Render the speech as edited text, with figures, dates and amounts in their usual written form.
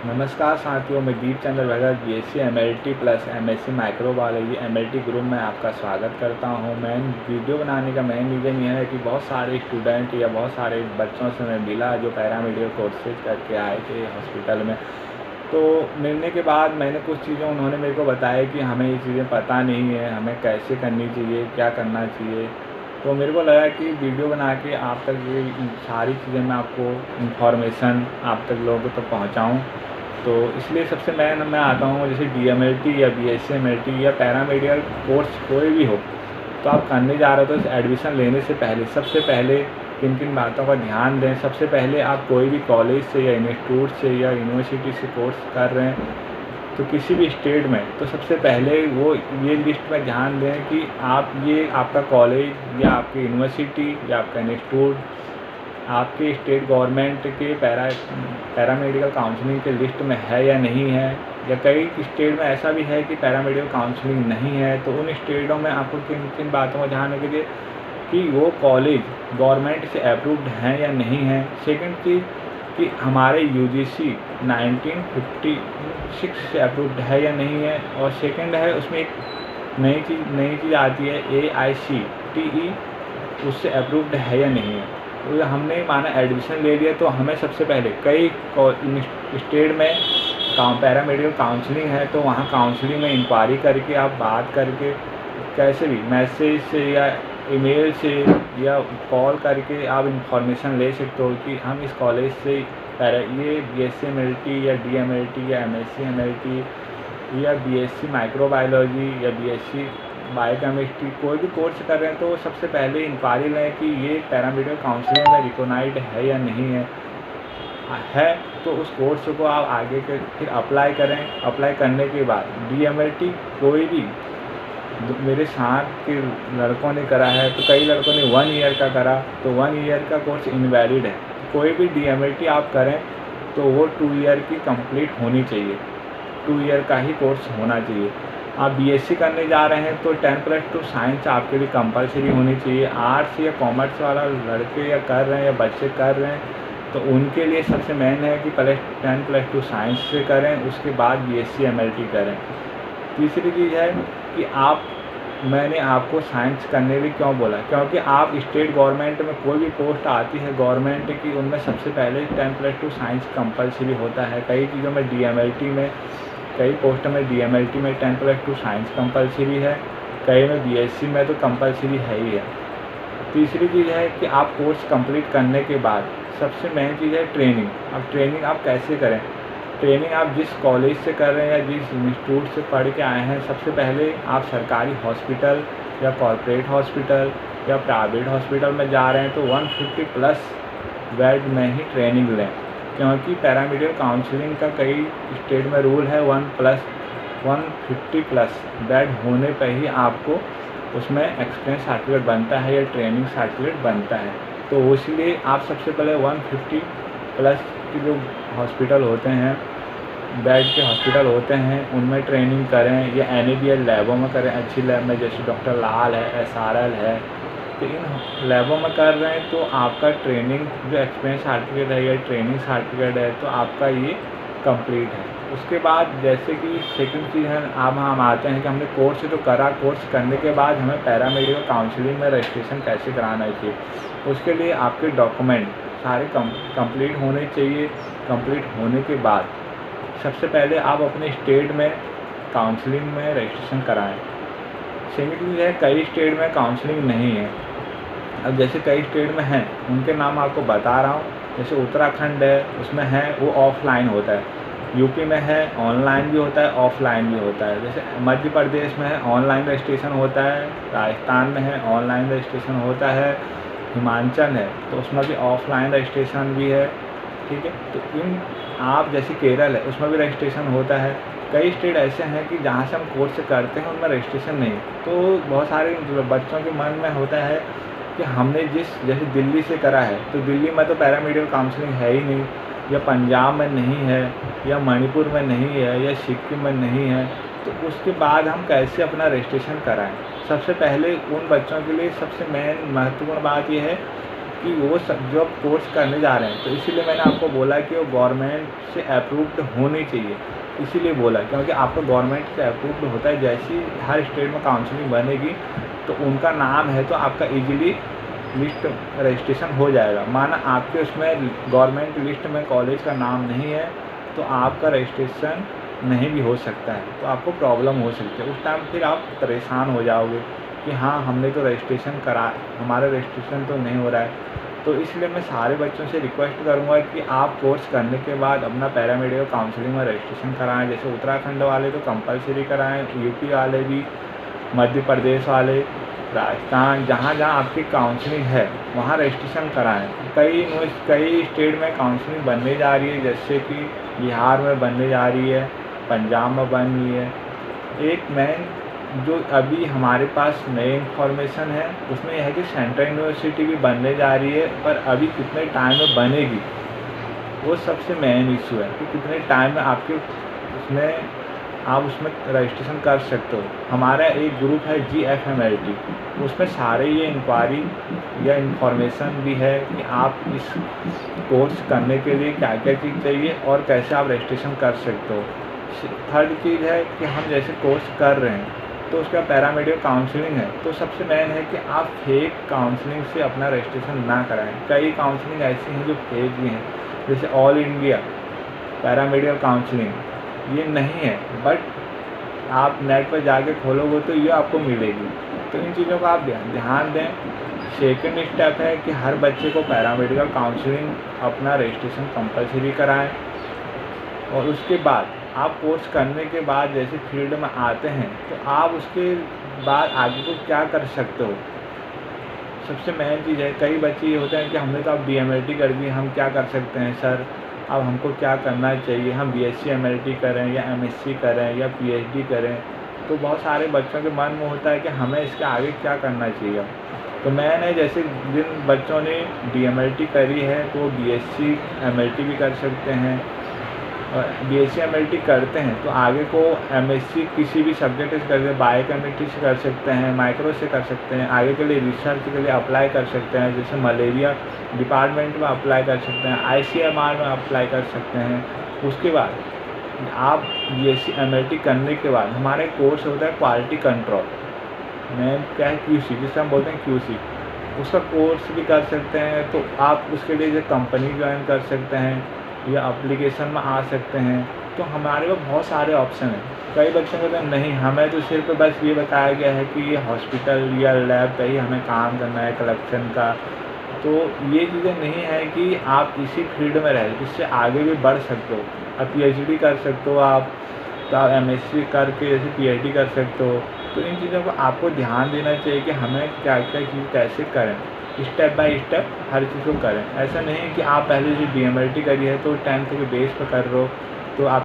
नमस्कार साथियों, मैं Deep Chandra Bhagat BSc MLT plus MSc microbiology MLT group में आपका स्वागत करता हूं। मैं वीडियो बनाने का मेन रीज़न यह है कि बहुत सारे स्टूडेंट या बहुत सारे बच्चों से मैं मिला जो पैरामेडिकल कोर्सेज करके आए थे हॉस्पिटल में। तो मिलने के बाद मैंने कुछ चीज़ें उन्होंने मेरे को बताया कि हमें ये चीज़ें पता नहीं है, हमें कैसे करनी चाहिए, क्या करना चाहिए। तो मेरे को लगा कि वीडियो बना के आप तक ये सारी चीज़ें मैं आपको इन्फॉर्मेशन आप तक लोगों तक पहुँचाऊँ। तो इसलिए सबसे मैं आता हूँ, जैसे डीएमएलटी या बीएससी एमएलटी या पैरामेडिकल कोर्स कोई भी हो, तो आप करने जा रहे हो तो एडमिशन लेने से पहले सबसे पहले किन किन बातों का ध्यान दें। सबसे पहले आप कोई भी कॉलेज से या इंस्टीट्यूट से या यूनिवर्सिटी से कोर्स कर रहे हैं तो किसी भी स्टेट में, तो सबसे पहले वो ये लिस्ट में ध्यान दें कि आप ये आपका कॉलेज या आपकी यूनिवर्सिटी या आपका इंस्टीट्यूट आपके स्टेट गवर्नमेंट के पैरामेडिकल काउंसलिंग के लिस्ट में है या नहीं है। या कई स्टेट में ऐसा भी है कि पैरामेडिकल काउंसलिंग नहीं है, तो उन स्टेटों में आपको किन किन बातों का ध्यान रखना चाहिए कि वो कॉलेज गवर्नमेंट से अप्रूव्ड हैं या नहीं है। सेकंड चीज़ कि हमारे यूजीसी 1956 से अप्रूव्ड है या नहीं है। और सेकंड है उसमें एक नई चीज़ आती है AICTE, उससे अप्रूव्ड है या नहीं है। तो हमने माना एडमिशन ले लिया तो हमें सबसे पहले कई स्टेट में पैरामेडिकल काउंसलिंग है, तो वहाँ काउंसलिंग में इंक्वायरी करके आप बात करके कैसे भी मैसेज से या ईमेल से या कॉल करके आप इंफॉर्मेशन ले सकते हो कि हम इस कॉलेज से ये बीएससी एमएलटी या डीएमएलटी या एमएससी एमएलटी या बीएससी माइक्रोबायोलॉजी या बीएससी बायोकेमिस्ट्री कोई भी कोर्स कर रहे हैं, तो सबसे पहले इंक्वायरी लें कि ये पैरामेडिकल काउंसलिंग में रिकॉग्नाइज्ड है या नहीं है। तो उस कोर्स को आप आगे के फिर अप्लाई करें। अप्लाई करने के बाद डीएमएलटी कोई भी मेरे साथ के लड़कों ने करा है, तो कई लड़कों ने 1 ईयर का करा, तो 1 ईयर का कोर्स इनवैलिड है। कोई भी डीएमएलटी आप करें तो वो 2 ईयर की कंप्लीट होनी चाहिए, 2 ईयर का ही कोर्स होना चाहिए। आप बीएससी करने जा रहे हैं तो 10+2 साइंस आपके लिए कंपलसरी होनी चाहिए। आर्ट्स या कॉमर्स वाला लड़के या कर रहे हैं या बच्चे कर रहे हैं तो उनके लिए सबसे मेन है कि पहले 10+2 साइंस से करें, उसके बाद बीएससी एमएलटी करें। तीसरी चीज़ है कि मैंने आपको साइंस करने के लिए क्यों बोला, क्योंकि आप स्टेट गवर्नमेंट में कोई भी पोस्ट आती है गवर्नमेंट की, उनमें सबसे पहले 10+2 साइंस कंपलसरी होता है। कई चीज़ों में डीएमएलटी में, कई पोस्ट में डीएमएलटी में 10+2 साइंस कंपलसरी है, कई में बीएससी में तो कंपलसरी है ही है। तीसरी चीज़ है कि आप कोर्स कंप्लीट करने के बाद सबसे मेन चीज़ है ट्रेनिंग। अब ट्रेनिंग आप कैसे करें, ट्रेनिंग आप जिस कॉलेज से कर रहे हैं या जिस इंस्टीट्यूट से पढ़ के आए हैं, सबसे पहले आप सरकारी हॉस्पिटल या कॉर्पोरेट हॉस्पिटल या प्राइवेट हॉस्पिटल में जा रहे हैं तो 150+ बेड में ही ट्रेनिंग लें, क्योंकि पैरामेडिकल काउंसलिंग का कई स्टेट में रूल है 150+ बेड होने पर ही आपको उसमें एक्सपीरियंस सर्टिफिकेट बनता है या ट्रेनिंग सर्टिफिकेट बनता है। तो इसलिए आप सबसे पहले 150+ के जो हॉस्पिटल होते हैं, बेड के हॉस्पिटल होते हैं, उनमें ट्रेनिंग करें या NABL लैबों में करें, अच्छी लैब में जैसे डॉक्टर लाल है, SRL है, तो इन लैबों में कर रहे हैं तो आपका ट्रेनिंग जो एक्सपीरियंस सर्टिफिकेट है या ट्रेनिंग सर्टिफिकेट है तो आपका ये कंप्लीट है। उसके बाद जैसे कि सेकंड चीज़ है, अब हम आते हैं कि हमने कोर्स तो करा, कोर्स करने के बाद हमें पैरामेडिकल काउंसलिंग में रजिस्ट्रेशन कैसे कराना चाहिए। उसके लिए आपके डॉक्यूमेंट सारे कंप्लीट होने चाहिए। कंप्लीट होने के बाद सबसे पहले आप अपने स्टेट में काउंसलिंग में रजिस्ट्रेशन कराएं। सेकंड चीज़ है, कई स्टेट में काउंसलिंग नहीं है। अब जैसे कई स्टेट में हैं उनके नाम आपको बता रहा हूँ, जैसे उत्तराखंड है उसमें है वो ऑफलाइन होता है, यूपी में है ऑनलाइन भी होता है ऑफलाइन भी होता है, जैसे मध्य प्रदेश में है ऑनलाइन रजिस्ट्रेशन होता है, राजस्थान में है ऑनलाइन रजिस्ट्रेशन होता है, हिमाचल है तो उसमें भी ऑफलाइन रजिस्ट्रेशन भी है। ठीक है, तो इन आप जैसे केरल है उसमें भी रजिस्ट्रेशन होता है। कई स्टेट ऐसे हैं कि जहाँ से हम कोर्स करते हैं उनमें रजिस्ट्रेशन नहीं, तो बहुत सारे बच्चों के मन में होता है कि हमने जैसे दिल्ली से करा है तो दिल्ली में तो पैरामेडिकल काउंसलिंग है ही नहीं, या पंजाब में नहीं है, या मणिपुर में नहीं है, या सिक्किम में नहीं है, तो उसके बाद हम कैसे अपना रजिस्ट्रेशन कराएं। सबसे पहले उन बच्चों के लिए सबसे मेन महत्वपूर्ण बात यह है कि वो सब जो आप कोर्स करने जा रहे हैं, तो इसीलिए मैंने आपको बोला कि वो गवर्नमेंट से अप्रूव्ड होनी चाहिए। इसीलिए बोला क्योंकि आपका गवर्नमेंट से अप्रूव्ड होता है, जैसे ही हर स्टेट में काउंसलिंग बनेगी तो उनका नाम है तो आपका ईजिली लिस्ट रजिस्ट्रेशन हो जाएगा। माना आपके उसमें गवर्नमेंट लिस्ट में कॉलेज का नाम नहीं है तो आपका रजिस्ट्रेशन नहीं भी हो सकता है, तो आपको प्रॉब्लम हो सकती है। उस टाइम फिर आप परेशान हो जाओगे कि हाँ हमने तो रजिस्ट्रेशन करा, हमारा रजिस्ट्रेशन तो नहीं हो रहा है। तो इसलिए मैं सारे बच्चों से रिक्वेस्ट करूँगा कि आप कोर्स करने के बाद अपना पैरामेडिकल काउंसलिंग में रजिस्ट्रेशन कराएँ। जैसे उत्तराखंड वाले तो कंपलसरी कराएँ, यूपी वाले भी, मध्य प्रदेश वाले, राजस्थान, जहाँ जहाँ आपकी काउंसलिंग है वहाँ रजिस्ट्रेशन कराएँ। कई स्टेट में काउंसलिंग बनने जा रही है, जैसे कि बिहार में बनने जा रही है, पंजाब में बन रही है। एक मेन जो अभी हमारे पास नई इन्फॉर्मेशन है उसमें यह है कि सेंट्रल यूनिवर्सिटी भी बनने जा रही है, पर अभी कितने टाइम में बनेगी वो सबसे मेन इशू है कि कितने टाइम में आप उसमें रजिस्ट्रेशन कर सकते हो। हमारा एक ग्रुप है GFMLT, उसमें सारे ये इंक्वायरी या इन्फॉर्मेशन भी है कि आप इस कोर्स करने के लिए क्या क्या चीज़ चाहिए और कैसे आप रजिस्ट्रेशन कर सकते हो। थर्ड चीज़ है कि हम जैसे कोर्स कर रहे हैं तो उसका पैरामेडिकल काउंसलिंग है, तो सबसे मेन है कि आप फेक काउंसलिंग से अपना रजिस्ट्रेशन ना कराएं। कई काउंसलिंग ऐसी हैं जो फेक भी हैं, जैसे ऑल इंडिया पैरामेडिकल काउंसलिंग ये नहीं है, बट आप नेट पर जाके खोलोगे तो ये आपको मिलेगी। तो इन चीज़ों का आप ध्यान दें। सेकेंड स्टेप है कि हर बच्चे को पैरामेडिकल काउंसलिंग अपना रजिस्ट्रेशन कंपलसरी कराएं, और उसके बाद आप कोर्स करने के बाद जैसे फील्ड में आते हैं तो आप उसके बाद आगे को क्या कर सकते हो। सबसे मेन चीज़ है, कई बच्चे ये होते हैं कि हमने तो अब DMLT कर दी, हम क्या कर सकते हैं सर, अब हमको क्या करना चाहिए, हम BSc MLT करें या MSc करें या PhD करें। तो बहुत सारे बच्चों के मन में होता है कि हमें इसके आगे क्या करना चाहिए। तो मैंने जैसे जिन बच्चों ने DMLT करी है तो वो BSc MLT भी कर सकते हैं, और BSc MLT करते हैं तो आगे को MSc किसी भी सब्जेक्ट से करते हैं, बायोकेमिस्ट्री से कर सकते हैं, माइक्रो से कर सकते हैं, आगे के लिए रिसर्च के लिए अप्लाई कर सकते हैं, जैसे मलेरिया डिपार्टमेंट में अप्लाई कर सकते हैं, ICMR में अप्लाई कर सकते हैं। उसके बाद आप BSc MLT करने के बाद हमारे कोर्स होता है क्वालिटी कंट्रोल, मैम क्या है QC, जिसे हम बोलते हैं QC, उसका कोर्स भी कर सकते हैं। तो आप उसके लिए कंपनी ज्वाइन कर सकते हैं या एप्लीकेशन में आ सकते हैं। तो हमारे पास बहुत सारे ऑप्शन हैं। कई बच्चों को तो नहीं, हमें तो सिर्फ बस ये बताया गया है कि ये हॉस्पिटल या लैब का ही हमें काम करना है कलेक्शन का। तो ये चीज़ें नहीं है कि आप इसी फील्ड में रहे, इससे आगे भी बढ़ सकते हो। अब PhD कर सकते हो आप, तो आप MSc करके जैसे PhD कर सकते हो। तो इन चीज़ों को आपको ध्यान देना चाहिए कि हमें क्या क्या चीज़ कैसे करें, स्टेप बाय स्टेप हर चीज़ को करें। ऐसा नहीं है कि आप पहले जो DMLT करी है तो 10th के बेस पर कर रहे हो तो आप